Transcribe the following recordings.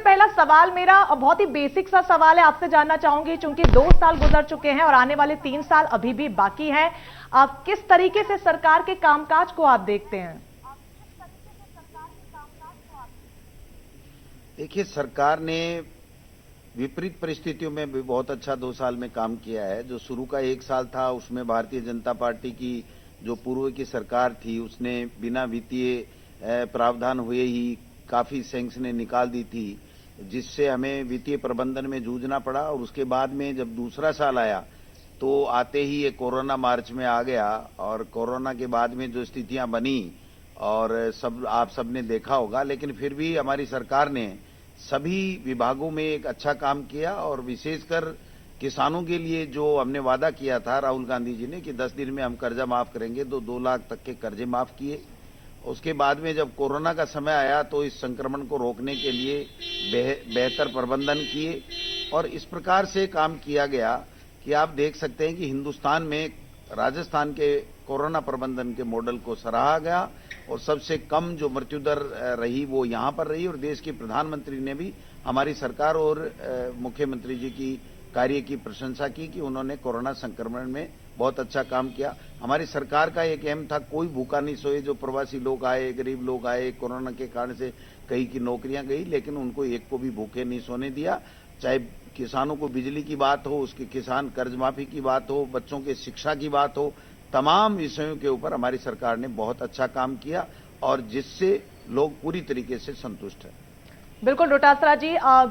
पहला सवाल मेरा बहुत ही बेसिक सा सवाल है, आपसे जानना चाहूंगी, चूंकि 2 साल गुजर चुके हैं और आने वाले 3 साल अभी भी बाकी हैं, आप किस तरीके से सरकार के कामकाज को आप देखते हैं? देखिए, सरकार ने विपरीत परिस्थितियों में भी बहुत अच्छा 2 साल में काम किया है। जो शुरू का 1 साल था उसमें भारतीय जनता पार्टी की जो पूर्व की सरकार थी उसने बिना वित्तीय प्रावधान हुए ही काफी सैंक्शनें निकाल दी थी, जिससे हमें वित्तीय प्रबंधन में जूझना पड़ा। और उसके बाद में जब दूसरा साल आया तो आते ही ये कोरोना मार्च में आ गया, और कोरोना के बाद में जो स्थितियां बनी और आप सबने देखा होगा, लेकिन फिर भी हमारी सरकार ने सभी विभागों में एक अच्छा काम किया। और विशेषकर किसानों के लिए जो हमने वादा किया था राहुल गांधी जी ने कि 10 दिन में हम कर्जा माफ करेंगे, तो 2 लाख तक के कर्जे माफ किए। उसके बाद में जब कोरोना का समय आया तो इस संक्रमण को रोकने के लिए बेहतर प्रबंधन किए, और इस प्रकार से काम किया गया कि आप देख सकते हैं कि हिंदुस्तान में राजस्थान के कोरोना प्रबंधन के मॉडल को सराहा गया, और सबसे कम जो मृत्यु दर रही वो यहां पर रही। और देश के प्रधानमंत्री ने भी हमारी सरकार और मुख्यमंत्री जी की कार्य की प्रशंसा की कि उन्होंने कोरोना संक्रमण में बहुत अच्छा काम किया। हमारी सरकार का एक एम था, कोई भूखा नहीं सोए। जो प्रवासी लोग आए, गरीब लोग आए, कोरोना के कारण से कई की नौकरियां गई, लेकिन उनको एक को भी भूखे नहीं सोने दिया। चाहे किसानों को बिजली की बात हो, उसके किसान कर्ज माफी की बात हो, बच्चों के शिक्षा की बात हो, तमाम विषयों के ऊपर हमारी सरकार ने बहुत अच्छा काम किया, और जिससे लोग पूरी तरीके से संतुष्ट हैं। बिल्कुल डोटासरा जी,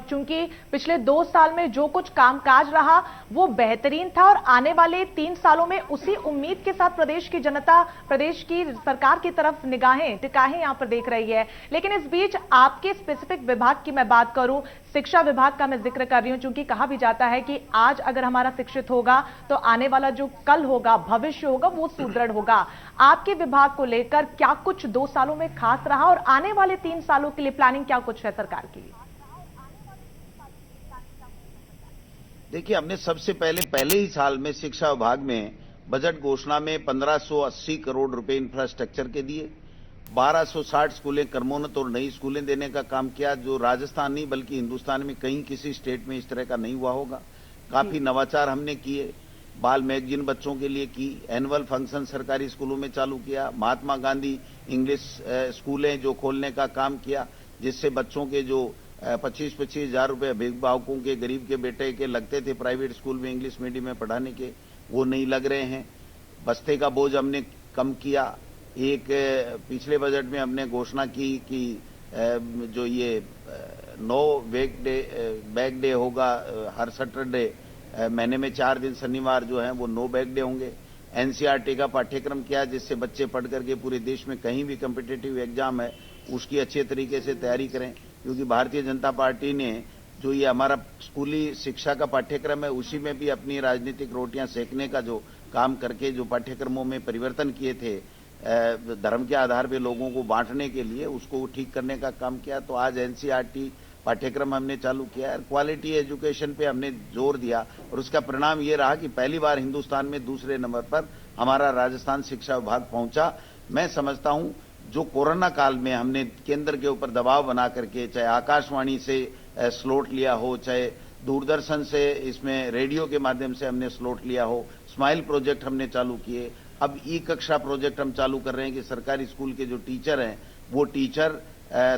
चूंकि पिछले 2 साल में जो कुछ कामकाज रहा वो बेहतरीन था, और आने वाले 3 सालों में उसी उम्मीद के साथ प्रदेश की जनता, प्रदेश की सरकार की तरफ निगाहें टिकाहें यहां पर देख रही है। लेकिन इस बीच आपके स्पेसिफिक विभाग की मैं बात करूं, शिक्षा विभाग का मैं जिक्र कर रही हूं, चूंकि कहा भी जाता है कि आज अगर हमारा शिक्षित होगा तो आने वाला जो कल होगा, भविष्य होगा, वो सुदृढ़ होगा। आपके विभाग को लेकर क्या कुछ 2 सालों में खास रहा, और आने वाले 3 सालों के लिए प्लानिंग क्या कुछ है सरकार की? देखिए, हमने सबसे पहले ही साल में शिक्षा विभाग में बजट घोषणा में 1580 करोड़ रुपए इंफ्रास्ट्रक्चर के दिए। 1260 स्कूलें क्रमोन्नत और नई स्कूलें देने का काम किया, जो राजस्थान नहीं बल्कि हिंदुस्तान में कहीं किसी स्टेट में इस तरह का नहीं हुआ होगा। काफी नवाचार हमने किए। बाल मैगजीन बच्चों के लिए की, एनुअल फंक्शन सरकारी स्कूलों में चालू किया, महात्मा गांधी इंग्लिश स्कूलें जो खोलने का काम किया, जिससे बच्चों के जो 25-25 हजार रुपए अभिभावकों के, गरीब के बेटे के लगते थे प्राइवेट स्कूल में इंग्लिश मीडियम में पढ़ाने के, वो नहीं लग रहे हैं। बस्ते का बोझ हमने कम किया। एक पिछले बजट में हमने घोषणा की कि जो ये 9 बैग डे होगा हर सैटरडे, महीने में 4 दिन शनिवार जो है वो 9 बैग डे होंगे। एनसीईआरटी का पाठ्यक्रम किया, जिससे बच्चे पढ़ करके पूरे देश में कहीं भी कम्पिटिटिव एग्जाम है उसकी अच्छे तरीके से तैयारी करें। क्योंकि भारतीय जनता पार्टी ने जो ये हमारा स्कूली शिक्षा का पाठ्यक्रम है उसी में भी अपनी राजनीतिक रोटियां सेकने का जो काम करके जो पाठ्यक्रमों में परिवर्तन किए थे धर्म के आधार पर लोगों को बांटने के लिए, उसको ठीक करने का काम किया। तो आज एनसीईआरटी पाठ्यक्रम हमने चालू किया है, क्वालिटी एजुकेशन पे हमने जोर दिया, और उसका परिणाम ये रहा कि पहली बार हिंदुस्तान में दूसरे नंबर पर हमारा राजस्थान शिक्षा विभाग पहुंचा। मैं समझता हूं जो कोरोना काल में हमने केंद्र के ऊपर दबाव बना करके, चाहे आकाशवाणी से स्लॉट लिया हो, चाहे दूरदर्शन से इसमें रेडियो के माध्यम से हमने स्लॉट लिया हो, स्माइल प्रोजेक्ट हमने चालू किए। अब ई कक्षा प्रोजेक्ट हम चालू कर रहे हैं कि सरकारी स्कूल के जो टीचर हैं वो टीचर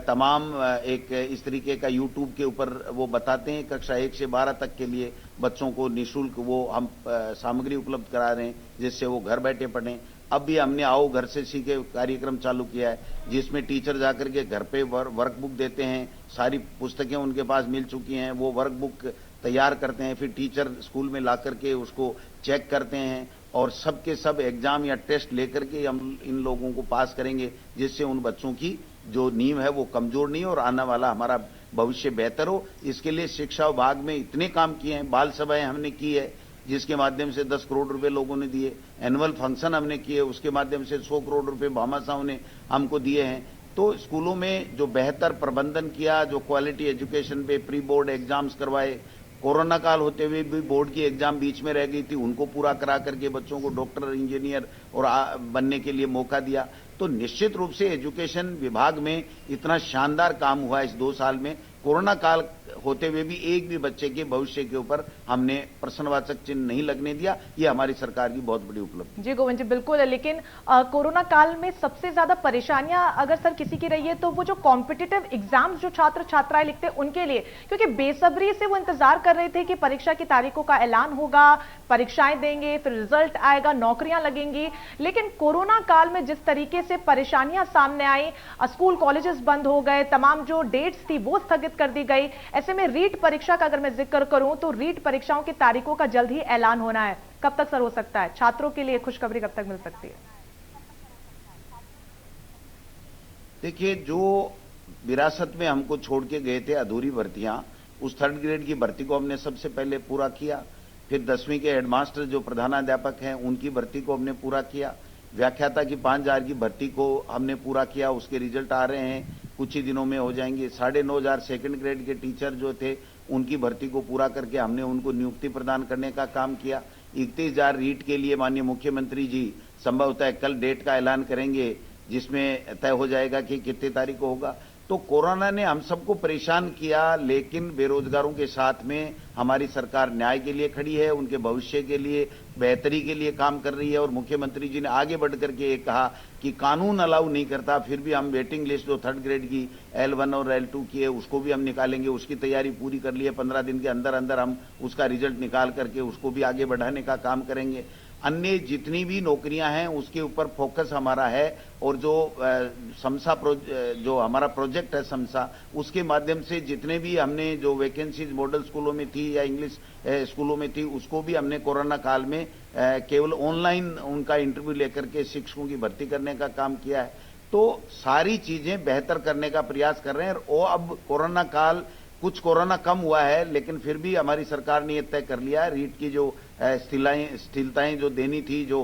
तमाम एक इस तरीके का यूट्यूब के ऊपर वो बताते हैं। कक्षा 1 से 12 तक के लिए बच्चों को निःशुल्क वो हम सामग्री उपलब्ध करा रहे हैं, जिससे वो घर बैठे पढ़ें। अब भी हमने आओ घर से सीखे कार्यक्रम चालू किया है, जिसमें टीचर जाकर के घर पे वर्कबुक देते हैं। सारी पुस्तकें उनके पास मिल चुकी हैं, वो वर्कबुक तैयार करते हैं, फिर टीचर स्कूल में ला करके उसको चेक करते हैं, और सबके सब एग्जाम या टेस्ट लेकर के हम इन लोगों को पास करेंगे, जिससे उन बच्चों की जो नींव है वो कमजोर नहीं हो और आने वाला हमारा भविष्य बेहतर हो। इसके लिए शिक्षा विभाग में इतने काम किए हैं। बाल सभाएं हमने की है, जिसके माध्यम से 10 करोड़ रुपए लोगों ने दिए। एनुअल फंक्शन हमने किए, उसके माध्यम से 100 करोड़ रुपए भामाशाहों ने हमको दिए हैं। तो स्कूलों में जो बेहतर प्रबंधन किया, जो क्वालिटी एजुकेशन पे प्री बोर्ड एग्जाम्स करवाए, कोरोना काल होते हुए भी बोर्ड की एग्जाम बीच में रह गई थी, उनको पूरा करा करके बच्चों को डॉक्टर, इंजीनियर और बनने के लिए मौका दिया। तो निश्चित रूप से एजुकेशन विभाग में इतना शानदार काम हुआ इस 2 साल में कोरोना काल होते हुए भी एक भी बच्चे के भविष्य के ऊपर हमने प्रश्नवाचक चिन्ह नहीं लगने दिया। ये हमारी सरकार की बहुत बड़ी उपलब्धि। जी गोविंद जी, बिल्कुल है। लेकिन कोरोना काल में सबसे ज्यादा परेशानियां अगर सर किसी की रही है तो वो जो कॉम्पिटिटिव एग्जाम्स जो छात्र छात्राएं लिखते हैं उनके लिए, क्योंकि बेसब्री से वो इंतजार कर रहे थे कि परीक्षा की तारीखों का ऐलान होगा, परीक्षाएं देंगे, फिर रिजल्ट आएगा, नौकरियां लगेंगी। लेकिन कोरोना काल में जिस तरीके से परेशानियां सामने आई, स्कूल कॉलेजेस बंद हो गए, तमाम जो डेट्स थी वो स्थगित कर दी गई। ऐसे में रीट परीक्षा का अगर मैं जिक्र करूं तो रीट परीक्षाओं की तारीखों का जल्द ही ऐलान होना है। कब तक सर हो सकता है? छात्रों के लिए खुशखबरी कब तक मिल सकती है? देखिए, जो विरासत में हमको छोड़ के गए थे अधूरी भर्तियां, उस 3rd ग्रेड की भर्ती को हमने सबसे पहले पूरा किया। फिर 10वीं के हेडमास्टर जो प्रधानाध्यापक हैं उनकी भर्ती को हमने पूरा किया। व्याख्याता की 5000 की भर्ती को हमने पूरा किया, उसके रिजल्ट आ रहे हैं, कुछ ही दिनों में हो जाएंगे। 9500 2nd ग्रेड के टीचर जो थे उनकी भर्ती को पूरा करके हमने उनको नियुक्ति प्रदान करने का काम किया। 31,000 रीट के लिए माननीय मुख्यमंत्री जी संभवतः कल डेट का ऐलान करेंगे, जिसमें तय हो जाएगा कि कितने तारीख को होगा। तो कोरोना ने हम सबको परेशान किया, लेकिन बेरोजगारों के साथ में हमारी सरकार न्याय के लिए खड़ी है, उनके भविष्य के लिए, बेहतरी के लिए काम कर रही है। और मुख्यमंत्री जी ने आगे बढ़ करके ये कहा कि कानून अलाउ नहीं करता, फिर भी हम वेटिंग लिस्ट जो 3rd ग्रेड की L1 और L2 की है उसको भी हम निकालेंगे। उसकी तैयारी पूरी कर ली है, 15 दिन के अंदर अंदर हम उसका रिजल्ट निकाल करके उसको भी आगे बढ़ाने का काम करेंगे। अन्य जितनी भी नौकरियां हैं उसके ऊपर फोकस हमारा है। और जो समसा जो हमारा प्रोजेक्ट है समसा, उसके माध्यम से जितने भी हमने जो वैकेंसीज मॉडल स्कूलों में थी या इंग्लिश स्कूलों में थी, उसको भी हमने कोरोना काल में केवल ऑनलाइन उनका इंटरव्यू लेकर के शिक्षकों की भर्ती करने का काम किया है। तो सारी चीजें बेहतर करने का प्रयास कर रहे हैं। और अब कोरोना काल, कुछ कोरोना कम हुआ है, लेकिन फिर भी हमारी सरकार ने यह तय कर लिया है रीट की जो स्थिरताएं जो देनी थी, जो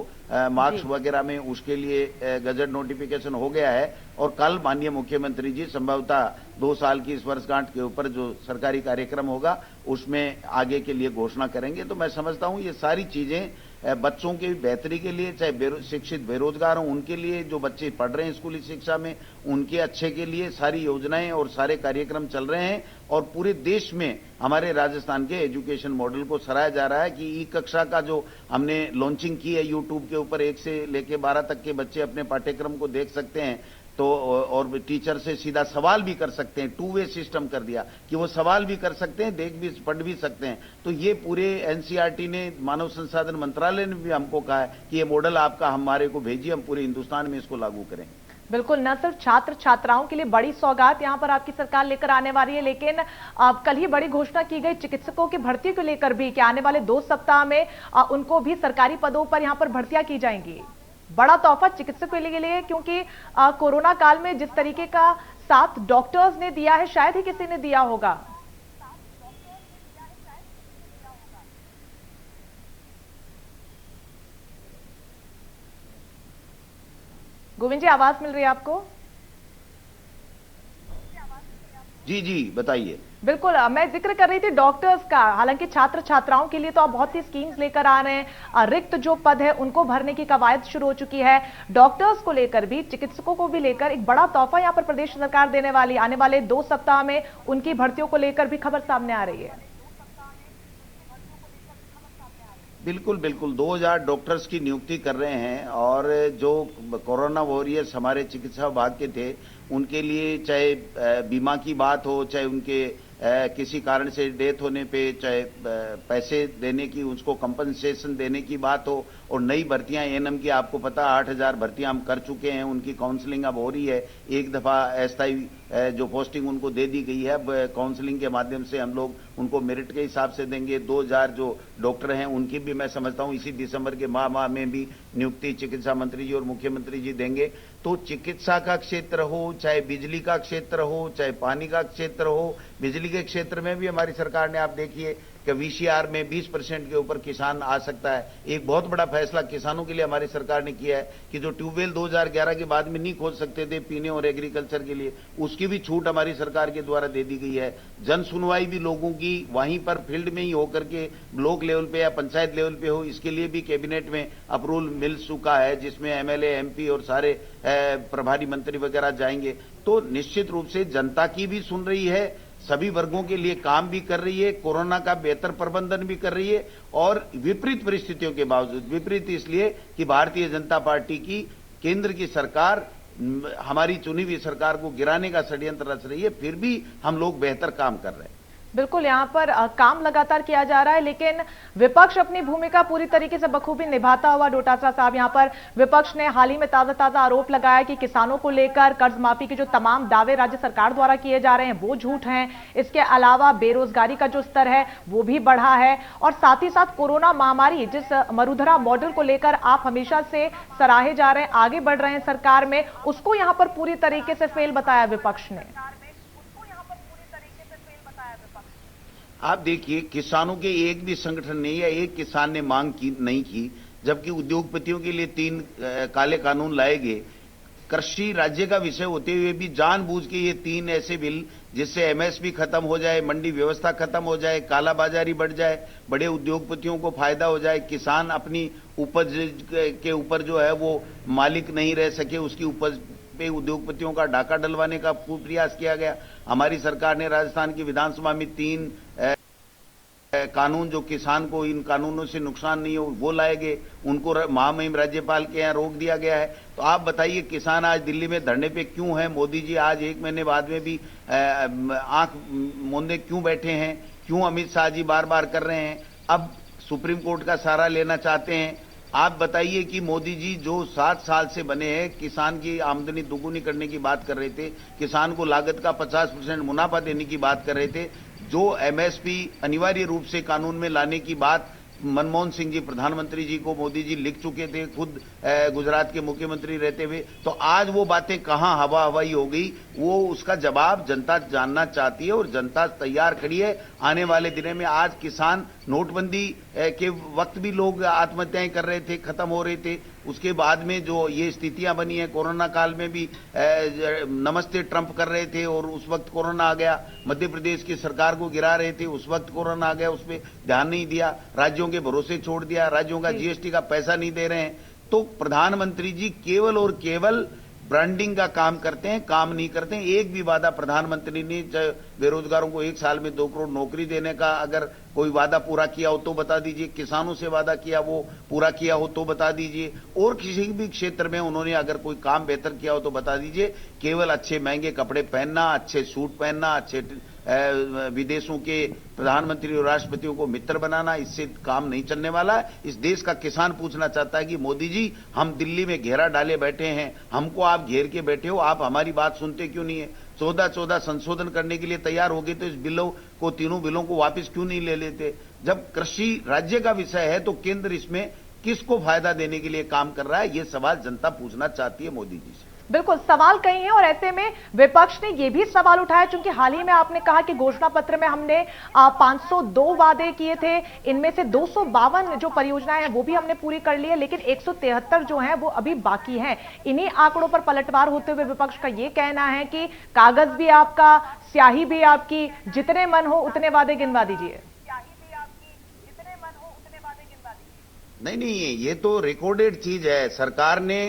मार्क्स वगैरह में, उसके लिए गजट नोटिफिकेशन हो गया है। और कल माननीय मुख्यमंत्री जी संभवतः 2 साल की इस वर्षगांठ के ऊपर जो सरकारी कार्यक्रम होगा उसमें आगे के लिए घोषणा करेंगे। तो मैं समझता हूं ये सारी चीजें बच्चों की बेहतरी के लिए, चाहे शिक्षित बेरोजगार हों उनके लिए, जो बच्चे पढ़ रहे हैं स्कूली शिक्षा में उनके अच्छे के लिए सारी योजनाएं और सारे कार्यक्रम चल रहे हैं। और पूरे देश में हमारे राजस्थान के एजुकेशन मॉडल को सराहा जा रहा है कि ई कक्षा का जो हमने लॉन्चिंग की है, यूट्यूब के ऊपर 1 से लेकर 12 तक के बच्चे अपने पाठ्यक्रम को देख सकते हैं। तो और टीचर से सीधा सवाल भी कर सकते हैं, 2 वे सिस्टम कर दिया कि वो सवाल भी कर सकते हैं, देख भी पढ़ भी सकते हैं। तो ये पूरे एनसीईआरटी ने, मानव संसाधन मंत्रालय ने भी हमको कहा है कि ये मॉडल आपका हमारे को भेजिए, हम पूरे हिंदुस्तान में इसको लागू करें। बिल्कुल, न सिर्फ छात्र छात्राओं के लिए बड़ी सौगात यहां पर आपकी सरकार लेकर आने वाली है, लेकिन कल ही बड़ी घोषणा की गई चिकित्सकों की भर्ती को लेकर भी कि आने वाले 2 सप्ताह में उनको भी सरकारी पदों पर यहां पर भर्तियां की जाएंगी। बड़ा तोहफा चिकित्सकों के लिए, क्योंकि कोरोना काल में जिस तरीके का साथ डॉक्टर्स ने दिया है शायद ही किसी ने दिया होगा। गोविंद जी, आवाज मिल रही है आपको? जी जी, बताइए। बिल्कुल, मैं जिक्र कर रही थी डॉक्टर्स का। हालांकि छात्र छात्राओं के लिए तो आप बहुत सी स्कीम्स लेकर आ रहे हैं, रिक्त जो पद है उनको भरने की कवायद शुरू हो चुकी है। डॉक्टर्स को लेकर भी, चिकित्सकों को भी लेकर एक बड़ा तोहफा यहां पर प्रदेश सरकार देने वाली। आने वाले 2 सप्ताह में उनकी भर्तियों को लेकर भी खबर सामने आ रही है। बिल्कुल बिल्कुल, 2000 डॉक्टर्स की नियुक्ति कर रहे हैं। और जो कोरोना वॉरियर्स हमारे चिकित्सा विभाग के थे उनके लिए, चाहे बीमा की बात हो, चाहे उनके किसी कारण से डेथ होने पे, चाहे पैसे देने की, उसको कंपनसेशन देने की बात हो, और नई भर्तियां एएनएम की आपको पता 8000 भर्तियां हम कर चुके हैं, उनकी काउंसलिंग अब हो रही है। एक दफा अस्थायी जो पोस्टिंग उनको दे दी गई है, अब काउंसलिंग के माध्यम से हम लोग उनको मेरिट के हिसाब से देंगे। 2000 जो डॉक्टर हैं उनकी भी मैं समझता हूं इसी दिसंबर के माह में भी नियुक्ति चिकित्सा मंत्री जी और मुख्यमंत्री जी देंगे। तो चिकित्सा का क्षेत्र हो, चाहे बिजली का क्षेत्र हो, चाहे पानी का क्षेत्र हो, बिजली के क्षेत्र में भी हमारी सरकार ने, आप देखिए कि वीसीआर में 20% के ऊपर किसान आ सकता है। एक बहुत बड़ा फैसला किसानों के लिए हमारी सरकार ने किया है कि जो ट्यूबवेल 2011 के बाद में नहीं खोद सकते थे पीने और एग्रीकल्चर के लिए, उसकी भी छूट हमारी सरकार के द्वारा दे दी गई है। जन सुनवाई भी लोगों की वहीं पर फील्ड में ही होकर के ब्लॉक लेवल पे या पंचायत लेवल पे हो, इसके लिए भी कैबिनेट में अप्रूवल मिल चुका है, जिसमें एमएलए, एमपी और सारे प्रभारी मंत्री वगैरह जाएंगे। तो निश्चित रूप से जनता की भी सुन रही है, सभी वर्गों के लिए काम भी कर रही है, कोरोना का बेहतर प्रबंधन भी कर रही है और विपरीत परिस्थितियों के बावजूद, विपरीत इसलिए कि भारतीय जनता पार्टी की केंद्र की सरकार हमारी चुनी हुई सरकार को गिराने का षड्यंत्र रच रही है, फिर भी हम लोग बेहतर काम कर रहे हैं। बिल्कुल, यहां पर काम लगातार किया जा रहा है, लेकिन विपक्ष अपनी भूमिका पूरी तरीके से बखूबी निभाता हुआ, डोटासरा साहब, यहां पर विपक्ष ने हाल ही में ताजा आरोप लगाया कि किसानों को लेकर कर्ज माफी के जो तमाम दावे राज्य सरकार द्वारा किए जा रहे हैं वो झूठ हैं। इसके अलावा बेरोजगारी का जो स्तर है वो भी बढ़ा है और साथ ही साथ कोरोना महामारी, जिस मरुधरा मॉडल को लेकर आप हमेशा से सराहे जा रहे हैं, आगे बढ़ रहे हैं सरकार में, उसको यहां पर पूरी तरीके से फेल बताया विपक्ष ने। आप देखिए, किसानों के एक भी संगठन ने या एक किसान ने मांग की नहीं की, जबकि उद्योगपतियों के लिए 3 काले कानून लाए गए। कृषि राज्य का विषय होते हुए भी जानबूझ के ये 3 ऐसे बिल जिससे एमएसपी खत्म हो जाए, मंडी व्यवस्था खत्म हो जाए, कालाबाजारी बढ़ जाए, बड़े उद्योगपतियों को फायदा हो जाए, किसान अपनी उपज के ऊपर जो है वो मालिक नहीं रह सके, उसकी उपज पे उद्योगपतियों का डाका डलवाने का प्रयास किया गया। हमारी सरकार ने राजस्थान की विधानसभा में 3 कानून जो किसान को इन कानूनों से नुकसान नहीं हो वो लाए गए, उनको महामहिम राज्यपाल के यहाँ रोक दिया गया है। तो आप बताइए, किसान आज दिल्ली में धरने पे क्यों है? मोदी जी आज 1 महीने बाद में भी आंख मूंदे क्यों बैठे हैं? क्यों अमित शाह जी बार बार कर रहे हैं? अब सुप्रीम कोर्ट का सहारा लेना चाहते हैं। आप बताइए कि मोदी जी जो 7 साल से बने हैं, किसान की आमदनी दोगुनी करने की बात कर रहे थे, किसान को लागत का 50% मुनाफा देने की बात कर रहे थे, जो एमएसपी अनिवार्य रूप से कानून में लाने की बात मनमोहन सिंह जी प्रधानमंत्री जी को मोदी जी लिख चुके थे, खुद गुजरात के मुख्यमंत्री रहते हुए, तो आज वो बातें कहां हवा हवाई हो गई? वो उसका जवाब जनता जानना चाहती है और जनता तैयार खड़ी है आने वाले दिनों में। आज किसान नोटबंदी के वक्त भी लोग आत्महत्याएं कर रहे थे, खत्म हो रहे थे, उसके बाद में जो ये स्थितियां बनी है, कोरोना काल में भी नमस्ते ट्रंप कर रहे थे और उस वक्त कोरोना आ गया, मध्य प्रदेश की सरकार को गिरा रहे थे, उस वक्त कोरोना आ गया, उस पर ध्यान नहीं दिया, राज्यों के भरोसे छोड़ दिया, राज्यों का जीएसटी का पैसा नहीं दे रहे हैं। तो प्रधानमंत्री जी केवल और केवल ब्रांडिंग का काम करते हैं, काम नहीं करते हैं। एक भी वादा प्रधानमंत्री ने बेरोजगारों को 1 साल में 2 करोड़ नौकरी देने का अगर कोई वादा पूरा किया हो तो बता दीजिए, किसानों से वादा किया वो पूरा किया हो तो बता दीजिए, और किसी भी क्षेत्र में उन्होंने अगर कोई काम बेहतर किया हो तो बता दीजिए। केवल अच्छे महंगे कपड़े पहनना, अच्छे सूट पहनना, अच्छे विदेशों के प्रधानमंत्री और राष्ट्रपतियों को मित्र बनाना, इससे काम नहीं चलने वाला है। इस देश का किसान पूछना चाहता है कि मोदी जी, हम दिल्ली में घेरा डाले बैठे हैं, हमको आप घेर के बैठे हो, आप हमारी बात सुनते क्यों नहीं है? 14 संशोधन करने के लिए तैयार हो गए तो इस बिलों को, 3 बिलों को वापस क्यों नहीं ले लेते? जब कृषि राज्य का विषय है तो केंद्र इसमें किसको फायदा देने के लिए काम कर रहा है? ये सवाल जनता पूछना चाहती है मोदी जी से। बिल्कुल, सवाल कई हैं और ऐसे में विपक्ष ने यह भी सवाल उठाया, क्योंकि हाल ही में आपने कहा कि घोषणा पत्र में हमने 502 वादे किए थे, इनमें से 252 जो परियोजनाएं हैं वो भी हमने पूरी कर ली है, लेकिन 173 जो हैं वो अभी बाकी हैं। इन्हीं आंकड़ों पर पलटवार होते हुए विपक्ष का यह कहना है कि कागज भी आपका, स्याही भी आपकी, जितने मन हो उतने वादे गिनवा दीजिए। नहीं, ये तो रिकॉर्डेड चीज है। सरकार ने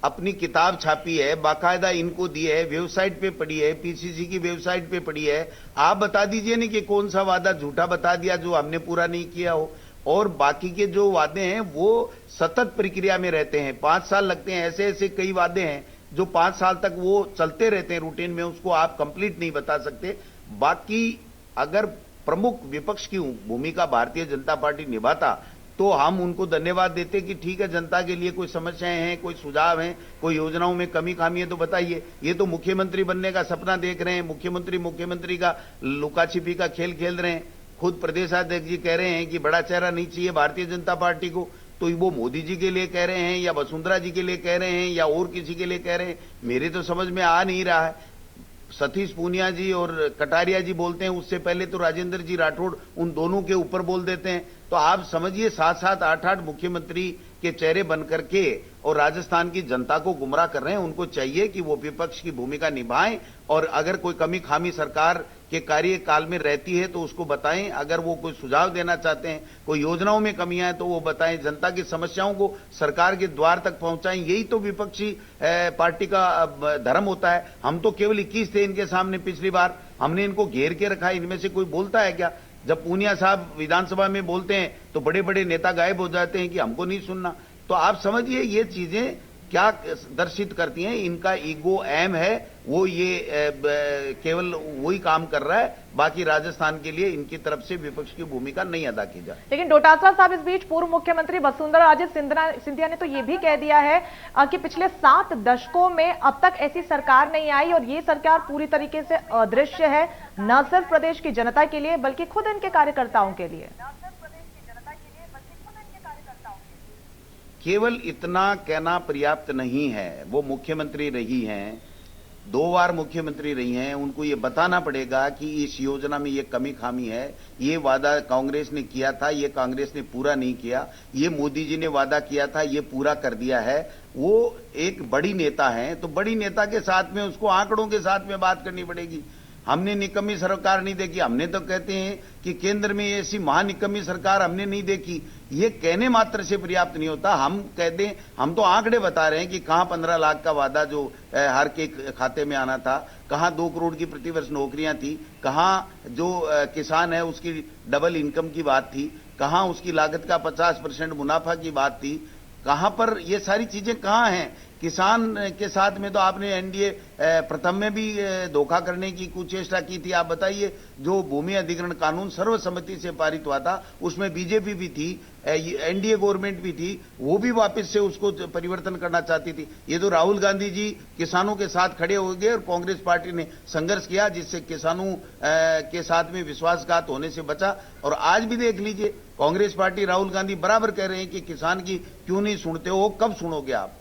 अपनी किताब छापी है, बाकायदा इनको दी है, वेबसाइट पे पड़ी है, पीसीसी की वेबसाइट पे पड़ी है। आप बता दीजिए ना कि कौन सा वादा झूठा बता दिया जो हमने पूरा नहीं किया हो। और बाकी के जो वादे हैं वो सतत प्रक्रिया में रहते हैं, 5 साल लगते हैं। ऐसे ऐसे कई वादे हैं जो 5 साल तक वो चलते रहते हैं रूटीन में, उसको आप कंप्लीट नहीं बता सकते। बाकी अगर प्रमुख विपक्ष की भूमिका भारतीय जनता पार्टी निभाता तो हम उनको धन्यवाद देते कि ठीक है, जनता के लिए कोई समस्याएं हैं, कोई सुझाव हैं, कोई योजनाओं में कमी खामी है तो बताइए। ये तो मुख्यमंत्री बनने का सपना देख रहे हैं, मुख्यमंत्री का लुका छिपी का खेल खेल रहे हैं। खुद प्रदेशाध्यक्ष जी कह रहे हैं कि बड़ा चेहरा नहीं चाहिए भारतीय जनता पार्टी को, तो वो मोदी जी के लिए कह रहे हैं या वसुंधरा जी के लिए कह रहे हैं या और किसी के लिए कह रहे हैं, मेरे तो समझ में आ नहीं रहा है। सतीश पूनिया जी और कटारिया जी बोलते हैं, उससे पहले तो राजेंद्र जी राठौड़ उन दोनों के ऊपर बोल देते हैं। तो आप समझिए 7-7, 8-8 मुख्यमंत्री के चेहरे बनकर के और राजस्थान की जनता को गुमराह कर रहे हैं। उनको चाहिए कि वो विपक्ष की भूमिका निभाएं और अगर कोई कमी खामी सरकार के कार्यकाल में रहती है तो उसको बताएं। अगर वो कोई सुझाव देना चाहते हैं, कोई योजनाओं में कमियां हैं तो वो बताएं, जनता की समस्याओं को सरकार के द्वार तक पहुंचाएं। यही तो विपक्षी पार्टी का धर्म होता है। हम तो केवल 21 थे इनके सामने पिछली बार, हमने इनको घेर के रखा है, इनमें से कोई बोलता है क्या? जब पूनिया साहब विधानसभा में बोलते हैं तो बड़े बड़े नेता गायब हो जाते हैं कि हमको नहीं सुनना। तो आप समझिए ये चीजें क्या दर्शित करती हैं, इनका ईगो एम है, वो ये केवल वही काम कर रहा है, बाकी राजस्थान के लिए इनकी तरफ से विपक्ष की भूमिका नहीं अदा की जाए। लेकिन डोटासरा साहब, इस बीच पूर्व मुख्यमंत्री वसुंधरा राजे सिंधिया ने तो ये भी कह दिया है कि पिछले 7 दशकों में अब तक ऐसी सरकार नहीं आई और ये सरकार पूरी तरीके से अदृश्य है, न सिर्फ प्रदेश की जनता के लिए बल्कि खुद इनके कार्यकर्ताओं के लिए। केवल इतना कहना पर्याप्त नहीं है। वो मुख्यमंत्री रही हैं, 2 बार मुख्यमंत्री रही हैं, उनको ये बताना पड़ेगा कि इस योजना में ये कमी खामी है, ये वादा कांग्रेस ने किया था, ये कांग्रेस ने पूरा नहीं किया, ये मोदी जी ने वादा किया था, ये पूरा कर दिया है। वो एक बड़ी नेता हैं, तो बड़ी नेता के साथ में उसको आंकड़ों के साथ में बात करनी पड़ेगी। हमने निकम्मी सरकार नहीं देखी, हमने तो कहते हैं कि केंद्र में ऐसी महानिकम्मी सरकार हमने नहीं देखी, ये कहने मात्र से पर्याप्त नहीं होता। हम कह दें, हम तो आंकड़े बता रहे हैं कि कहां 15 लाख का वादा जो हर के खाते में आना था, कहां 2 करोड़ की प्रतिवर्ष नौकरियां थी, कहां जो किसान है उसकी डबल इनकम की बात थी, कहां उसकी लागत का 50% मुनाफा की बात थी, कहां पर ये सारी चीजें कहां हैं? किसान के साथ में तो आपने एनडीए प्रथम में भी धोखा करने की कुचेष्टा की थी। आप बताइए, जो भूमि अधिग्रहण कानून सर्वसम्मति से पारित हुआ था उसमें बीजेपी भी थी, एनडीए गवर्नमेंट भी थी, वो भी वापस से उसको परिवर्तन करना चाहती थी। ये तो राहुल गांधी जी किसानों के साथ खड़े हो गए और कांग्रेस पार्टी ने संघर्ष किया, जिससे किसानों के साथ में विश्वासघात होने से बचा। और आज भी देख लीजिए, कांग्रेस पार्टी, राहुल गांधी बराबर कह रहे हैं कि किसान की क्यों नहीं सुनते हो, कब सुनोगे आप?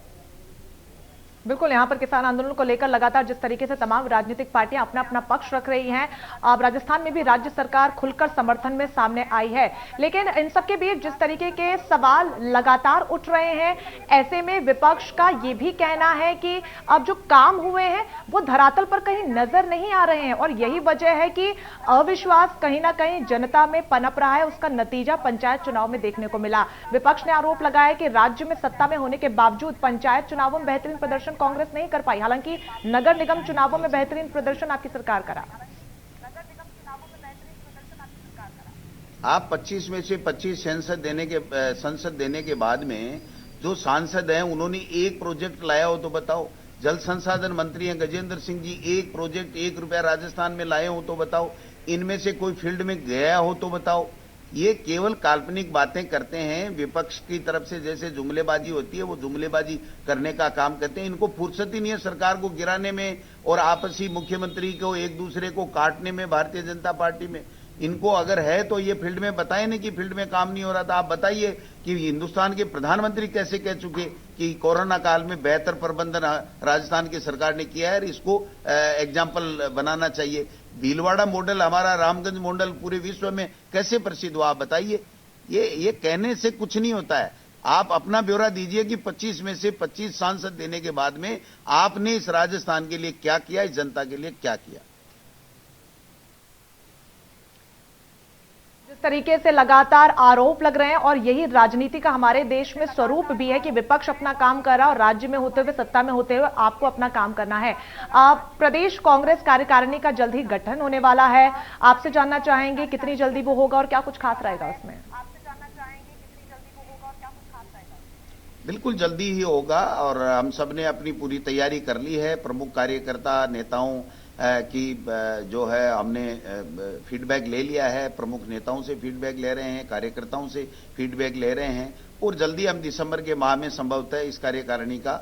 बिल्कुल, यहां पर किसान आंदोलन को लेकर लगातार जिस तरीके से तमाम राजनीतिक पार्टियां अपना अपना पक्ष रख रही हैं, अब राजस्थान में भी राज्य सरकार खुलकर समर्थन में सामने आई है। लेकिन इन सबके बीच जिस तरीके के सवाल लगातार उठ रहे हैं, ऐसे में विपक्ष का यह भी कहना है कि अब जो काम हुए हैं वो धरातल पर कहीं नजर नहीं आ रहे हैं और यही वजह है कि अविश्वास कहीं ना कहीं जनता में पनप रहा है। उसका नतीजा पंचायत चुनाव में देखने को मिला। विपक्ष ने आरोप लगाया कि राज्य में सत्ता में होने के बावजूद पंचायत चुनावों में बेहतरीन प्रदर्शन कांग्रेस नहीं कर पाई, हालांकि नगर निगम चुनावों में बेहतरीन प्रदर्शन आपकी सरकार करा। आप 25 में से 25 संसद देने के बाद में जो सांसद हैं उन्होंने एक प्रोजेक्ट लाया हो तो बताओ। जल संसाधन मंत्री हैं गजेंद्र सिंह जी, एक प्रोजेक्ट 1 रुपया राजस्थान में लाए हो तो बताओ। इनमें से कोई फील्ड में गया हो तो बताओ। ये केवल काल्पनिक बातें करते हैं। विपक्ष की तरफ से जैसे जुमलेबाजी होती है, वो जुमलेबाजी करने का काम करते हैं। इनको फुर्सत ही नहीं है सरकार को गिराने में और आपसी मुख्यमंत्री को एक दूसरे को काटने में। भारतीय जनता पार्टी में इनको अगर है तो ये फील्ड में बताए नहीं कि फील्ड में काम नहीं हो रहा था। आप बताइए कि हिंदुस्तान के प्रधानमंत्री कैसे कह चुके कि कोरोना काल में बेहतर प्रबंधन राजस्थान की सरकार ने किया है, इसको एग्जाम्पल बनाना चाहिए। भीलवाड़ा मॉडल, हमारा रामगंज मॉडल पूरे विश्व में कैसे प्रसिद्ध हुआ, आप बताइए। ये कहने से कुछ नहीं होता है। आप अपना ब्यौरा दीजिए कि 25 में से 25 सांसद देने के बाद में आपने इस राजस्थान के लिए क्या किया, इस जनता के लिए क्या किया। जिस तरीके से लगातार आरोप लग रहे हैं और यही राजनीति का हमारे देश में स्वरूप भी है कि विपक्ष अपना काम कर रहा है और राज्य में होते हुए, सत्ता में होते हुए आपको अपना काम करना है। प्रदेश कांग्रेस कार्यकारिणी का जल्द ही गठन होने वाला है। आपसे जानना चाहेंगे कितनी जल्दी वो होगा और क्या कुछ खास रहेगा उसमें? बिल्कुल जल्दी ही होगा और हम सब ने अपनी पूरी तैयारी कर ली है। प्रमुख कार्यकर्ता नेताओं की जो है हमने फीडबैक ले लिया है। प्रमुख नेताओं से फीडबैक ले रहे हैं, कार्यकर्ताओं से फीडबैक ले रहे हैं और जल्दी हम दिसंबर के माह में संभवतः इस कार्यकारिणी का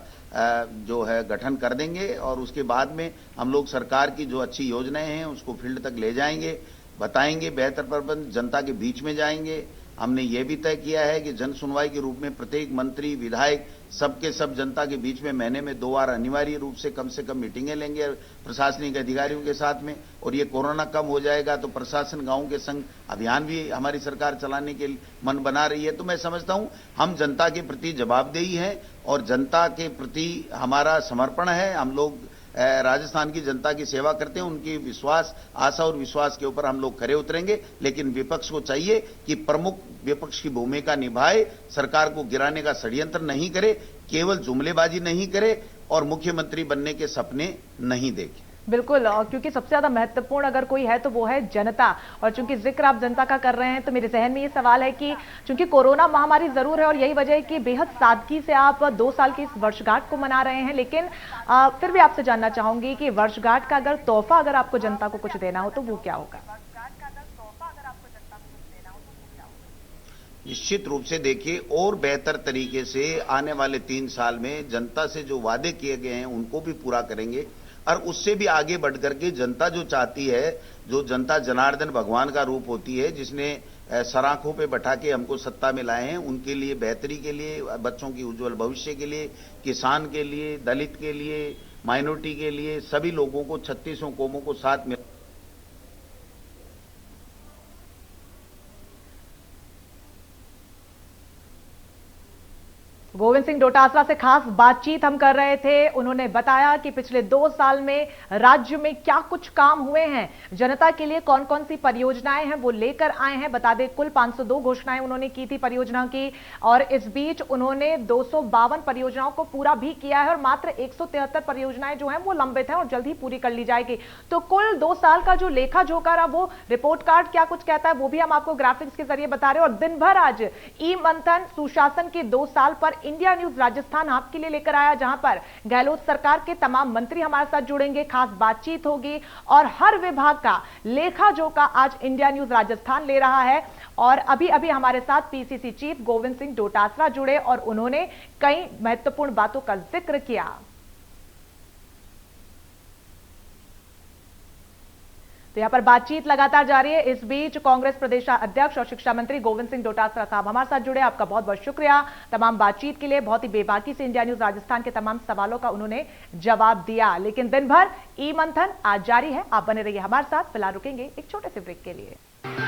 जो है गठन कर देंगे और उसके बाद में हम लोग सरकार की जो अच्छी योजनाएं हैं उसको फील्ड तक ले जाएंगे, बताएंगे, बेहतर प्रबंध, जनता के बीच में जाएंगे। हमने ये भी तय किया है कि जन सुनवाई के रूप में प्रत्येक मंत्री, विधायक सबके सब जनता के बीच में महीने में 2 बार अनिवार्य रूप से कम मीटिंगें लेंगे प्रशासनिक अधिकारियों के साथ में। और ये कोरोना कम हो जाएगा तो प्रशासन गांव के संग अभियान भी हमारी सरकार चलाने के मन बना रही है। तो मैं समझता हूं हम जनता के प्रति जवाबदेही हैं और जनता के प्रति हमारा समर्पण है। हम लोग राजस्थान की जनता की सेवा करते हैं, उनकी विश्वास, आशा और विश्वास के ऊपर हम लोग खरे उतरेंगे। लेकिन विपक्ष को चाहिए कि प्रमुख विपक्ष की भूमिका निभाए, सरकार को गिराने का षड्यंत्र नहीं करे, केवल जुमलेबाजी नहीं करे और मुख्यमंत्री बनने के सपने नहीं देखे। बिल्कुल, और क्योंकि सबसे ज्यादा महत्वपूर्ण अगर कोई है तो वो है जनता। और चूंकि जिक्र आप जनता का कर रहे हैं तो मेरे जहन में ये सवाल है कि चूंकि कोरोना महामारी जरूर है और यही वजह है कि बेहद सादगी से आप 2 साल की इस वर्षगांठ को मना रहे हैं, लेकिन फिर भी आपसे जानना चाहूंगी कि वर्षगांठ का अगर तोहफा अगर आपको जनता को कुछ देना हो तो वो क्या होगा? निश्चित रूप से देखिए, और बेहतर तरीके से आने वाले 3 साल में जनता से जो वादे किए गए हैं उनको भी पूरा करेंगे, और उससे भी आगे बढ़ करके जनता जो चाहती है, जो जनता जनार्दन भगवान का रूप होती है, जिसने सराखों पे बैठा के हमको सत्ता में लाए हैं, उनके लिए बेहतरी के लिए, बच्चों की उज्जवल भविष्य के लिए, किसान के लिए, दलित के लिए, माइनॉरिटी के लिए, सभी लोगों को 36 कौमों को साथ में। गोविंद सिंह डोटासरा से खास बातचीत हम कर रहे थे। उन्होंने बताया कि पिछले 2 साल में राज्य में क्या कुछ काम हुए हैं, जनता के लिए कौन कौन सी परियोजनाएं हैं वो लेकर आए हैं। बता दें कुल 502 घोषणाएं उन्होंने की थी परियोजना की, और इस बीच उन्होंने 252 परियोजनाओं को पूरा भी किया है और मात्र 173 परियोजनाएं जो हैं वो लंबित हैं और जल्द ही पूरी कर ली जाएगी। तो कुल 2 साल का जो लेखा जोखा रहा वो रिपोर्ट कार्ड क्या कुछ कहता है वो भी हम आपको ग्राफिक्स के जरिए बता रहे हैं। और दिन भर आज ई मंथन सुशासन के 2 साल पर इंडिया न्यूज राजस्थान आपके लिए लेकर आया, जहां पर गहलोत सरकार के तमाम मंत्री हमारे साथ जुड़ेंगे, खास बातचीत होगी और हर विभाग का लेखा जोखा आज इंडिया न्यूज राजस्थान ले रहा है। और अभी अभी हमारे साथ पीसीसी चीफ गोविंद सिंह डोटासरा जुड़े और उन्होंने कई महत्वपूर्ण बातों का जिक्र किया। तो यहां पर बातचीत लगातार जारी है। इस बीच कांग्रेस प्रदेश अध्यक्ष और शिक्षा मंत्री गोविंद सिंह डोटासरा साहब हमारे साथ जुड़े। आपका बहुत बहुत शुक्रिया तमाम बातचीत के लिए। बहुत ही बेबाकी से इंडिया न्यूज राजस्थान के तमाम सवालों का उन्होंने जवाब दिया। लेकिन दिन भर ई मंथन आज जारी है। आप बने रहिए हमारे साथ। फिलहाल रुकेंगे एक छोटे से ब्रेक के लिए।